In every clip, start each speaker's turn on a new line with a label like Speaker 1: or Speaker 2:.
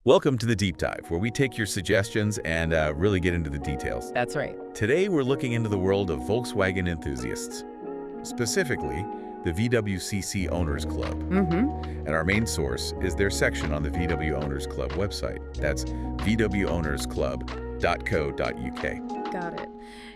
Speaker 1: Welcome to the Deep Dive, where we take your suggestions and really get into the details.
Speaker 2: That's right.
Speaker 1: Today, we're looking into the world of Volkswagen enthusiasts, specifically the VWCC Owners Club. And our main source is their section on the VW Owners Club website. That's vwownersclub.co.uk.
Speaker 2: Got it.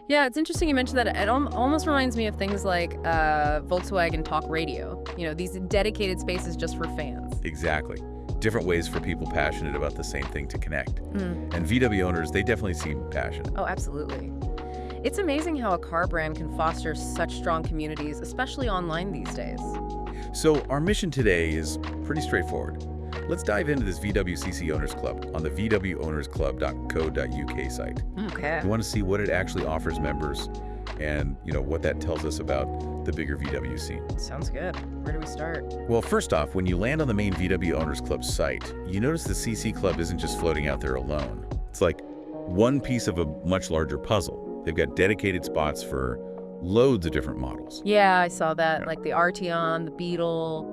Speaker 2: Yeah, it's interesting you mentioned that. It almost reminds me of things like Volkswagen Talk Radio. You know, these dedicated spaces just for fans.
Speaker 1: Exactly. Different ways for people passionate about the same thing to connect. And VW owners, they definitely seem passionate.
Speaker 2: Oh, absolutely. It's amazing how a car brand can foster such strong communities, especially online these days.
Speaker 1: So our mission today is pretty straightforward. Let's dive into this VWCC Owners Club on the vwownersclub.co.uk site.
Speaker 2: Okay.
Speaker 1: We want to see what it actually offers members and, what that tells us about the bigger VW scene.
Speaker 2: Sounds good. Where do we start?
Speaker 1: Well, first off, when you land on the main VW Owners Club site, you notice the CC Club isn't just floating out there alone. It's like one piece of a much larger puzzle. They've got dedicated spots for loads of different models.
Speaker 2: Yeah, I saw that, like the Arteon, the Beetle,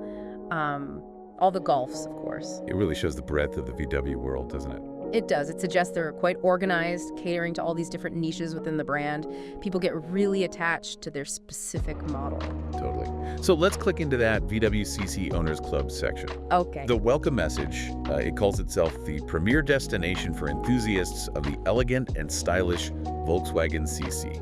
Speaker 2: all the Golfs, of course.
Speaker 1: It really shows the breadth of the VW world, doesn't it?
Speaker 2: It does. It suggests they're quite organized, catering to all these different niches within the brand. People get really attached to their specific model.
Speaker 1: Totally. So let's click into that VWCC Owners Club section.
Speaker 2: Okay.
Speaker 1: The welcome message, it calls itself the premier destination for enthusiasts of the elegant and stylish Volkswagen CC.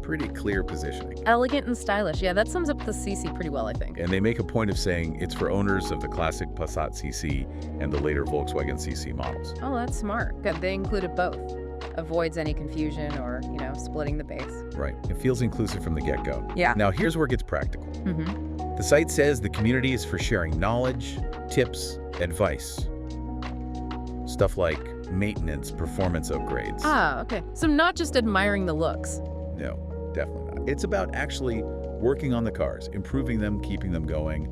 Speaker 1: Pretty clear positioning.
Speaker 2: Elegant and stylish. Yeah, that sums up the CC pretty well, I think.
Speaker 1: And they make a point of saying it's for owners of the classic Passat CC and the later Volkswagen CC models.
Speaker 2: Oh, that's smart. Good. They included both. Avoids any confusion or, splitting the base.
Speaker 1: Right. It feels inclusive from the get-go.
Speaker 2: Yeah.
Speaker 1: Now, here's where it gets practical. The site says the community is for sharing knowledge, tips, advice. Stuff like maintenance, performance upgrades.
Speaker 2: Ah, okay. So not just admiring the looks.
Speaker 1: No, definitely not. It's about actually working on the cars, improving them, keeping them going,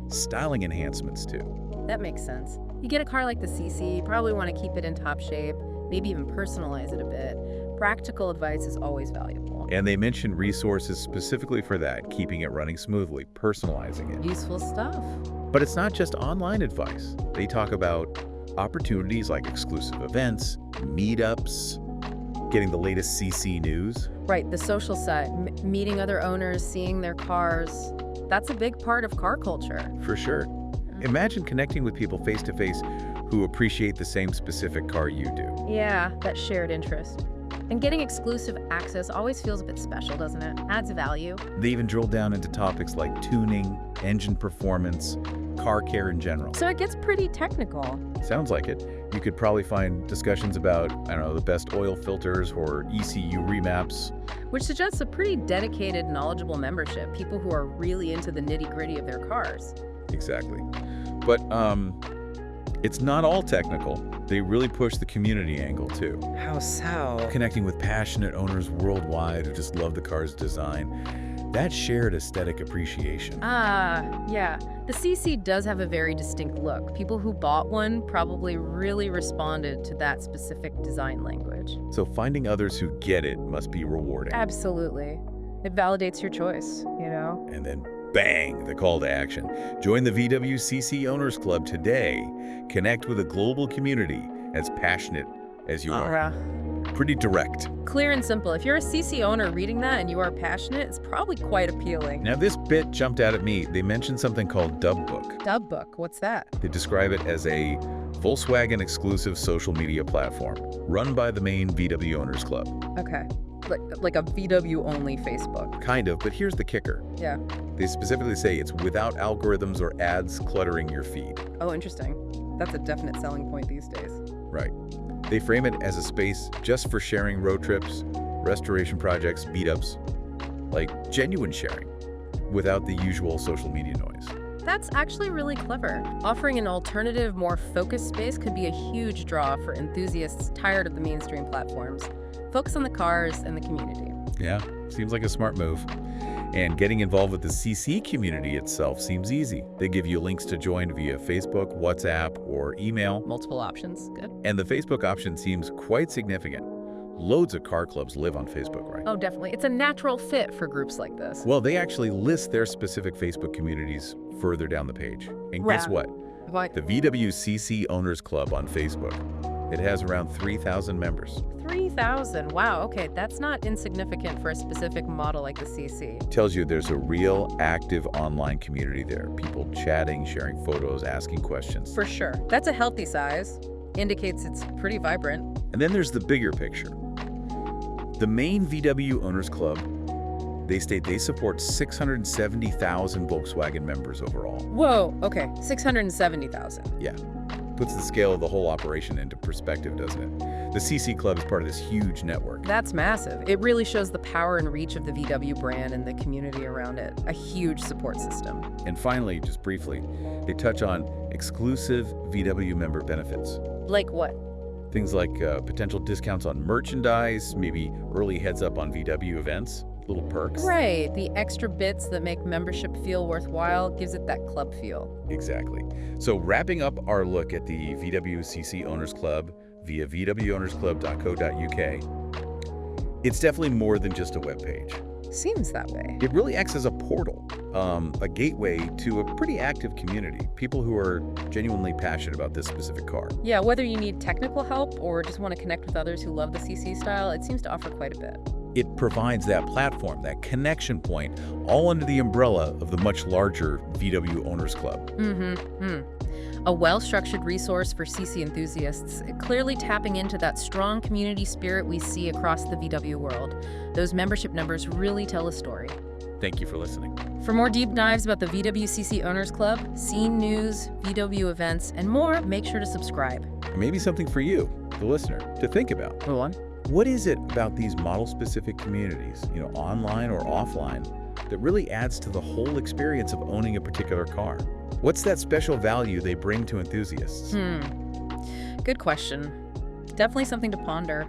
Speaker 1: styling enhancements too.
Speaker 2: That makes sense. You get a car like the CC, you probably want to keep it in top shape, maybe even personalize it a bit. Practical advice is always valuable.
Speaker 1: And they mention resources specifically for that, keeping it running smoothly, personalizing it.
Speaker 2: Useful stuff.
Speaker 1: But it's not just online advice. They talk about opportunities like exclusive events, meetups, getting the latest CC news.
Speaker 2: Right, the social side, meeting other owners, seeing their cars. That's a big part of car culture.
Speaker 1: For sure. Imagine connecting with people face-to-face who appreciate the same specific car you do.
Speaker 2: Yeah, that shared interest. And getting exclusive access always feels a bit special, doesn't it? Adds value.
Speaker 1: They even drill down into topics like tuning, engine performance, car care in general.
Speaker 2: So it gets pretty technical.
Speaker 1: Sounds like it. You could probably find discussions about, the best oil filters or ECU remaps.
Speaker 2: Which suggests a pretty dedicated, knowledgeable membership, people who are really into the nitty-gritty of their cars.
Speaker 1: Exactly. But it's not all technical. They really push the community angle too.
Speaker 2: How so?
Speaker 1: Connecting with passionate owners worldwide who just love the car's design. That shared aesthetic appreciation.
Speaker 2: Yeah. The CC does have a very distinct look. People who bought one probably really responded to that specific design language.
Speaker 1: So finding others who get it must be rewarding.
Speaker 2: Absolutely. It validates your choice,
Speaker 1: And then bang, the call to action. Join the VWCC Owners Club today. Connect with a global community as passionate as you are. Pretty direct.
Speaker 2: Clear and simple. If you're a CC owner reading that and you are passionate, it's probably quite appealing.
Speaker 1: Now this bit jumped out at me. They mentioned something called Dubbook.
Speaker 2: Dubbook, what's that?
Speaker 1: They describe it as a Volkswagen exclusive social media platform run by the main VW Owners Club.
Speaker 2: Okay. Like a VW only Facebook.
Speaker 1: Kind of, but here's the kicker.
Speaker 2: Yeah.
Speaker 1: They specifically say it's without algorithms or ads cluttering your feed.
Speaker 2: Oh, interesting. That's a definite selling point these days.
Speaker 1: Right. They frame it as a space just for sharing road trips, restoration projects, meetups, like genuine sharing, without the usual social media noise.
Speaker 2: That's actually really clever. Offering an alternative, more focused space could be a huge draw for enthusiasts tired of the mainstream platforms. Focus on the cars and the community.
Speaker 1: Yeah, seems like a smart move. And getting involved with the CC community itself seems easy. They give you links to join via Facebook, WhatsApp, or email.
Speaker 2: Multiple options. Good.
Speaker 1: And the Facebook option seems quite significant. Loads of car clubs live on Facebook, right?
Speaker 2: Oh, definitely. It's a natural fit for groups like this.
Speaker 1: Well, they actually list their specific Facebook communities further down the page. And guess what?
Speaker 2: Why?
Speaker 1: The VWCC Owners Club on Facebook. It has around 3,000 members.
Speaker 2: 3,000. Wow, okay, that's not insignificant for a specific model like the CC.
Speaker 1: Tells you there's a real active online community there. People chatting, sharing photos, asking questions.
Speaker 2: For sure. That's a healthy size. Indicates it's pretty vibrant.
Speaker 1: And then there's the bigger picture. The main VW Owners Club, they state they support 670,000 Volkswagen members overall.
Speaker 2: Whoa, okay, 670,000.
Speaker 1: Yeah. Puts the scale of the whole operation into perspective, doesn't it? The CC Club is part of this huge network.
Speaker 2: That's massive. It really shows the power and reach of the VW brand and the community around it. A huge support system.
Speaker 1: And finally, just briefly, they touch on exclusive VW member benefits.
Speaker 2: Like what?
Speaker 1: Things like potential discounts on merchandise, maybe early heads up on VW events, little perks.
Speaker 2: Right, the extra bits that make membership feel worthwhile gives it that club feel.
Speaker 1: Exactly. So wrapping up our look at the VWCC Owners Club via vwownersclub.co.uk, it's definitely more than just a webpage.
Speaker 2: Seems that way.
Speaker 1: It really acts as a portal, a gateway to a pretty active community, people who are genuinely passionate about this specific car.
Speaker 2: Yeah, whether you need technical help or just want to connect with others who love the CC style, it seems to offer quite a bit.
Speaker 1: It provides that platform, that connection point, all under the umbrella of the much larger VW Owners Club.
Speaker 2: A well-structured resource for CC enthusiasts, clearly tapping into that strong community spirit we see across the VW world. Those membership numbers really tell a story.
Speaker 1: Thank you for listening.
Speaker 2: For more deep dives about the VWCC Owners Club, scene news, VW events, and more, make sure to subscribe.
Speaker 1: Maybe something for you, the listener, to think about.
Speaker 2: Go on.
Speaker 1: What is it about these model-specific communities, online or offline, that really adds to the whole experience of owning a particular car? What's that special value they bring to enthusiasts?
Speaker 2: Good question. Definitely something to ponder.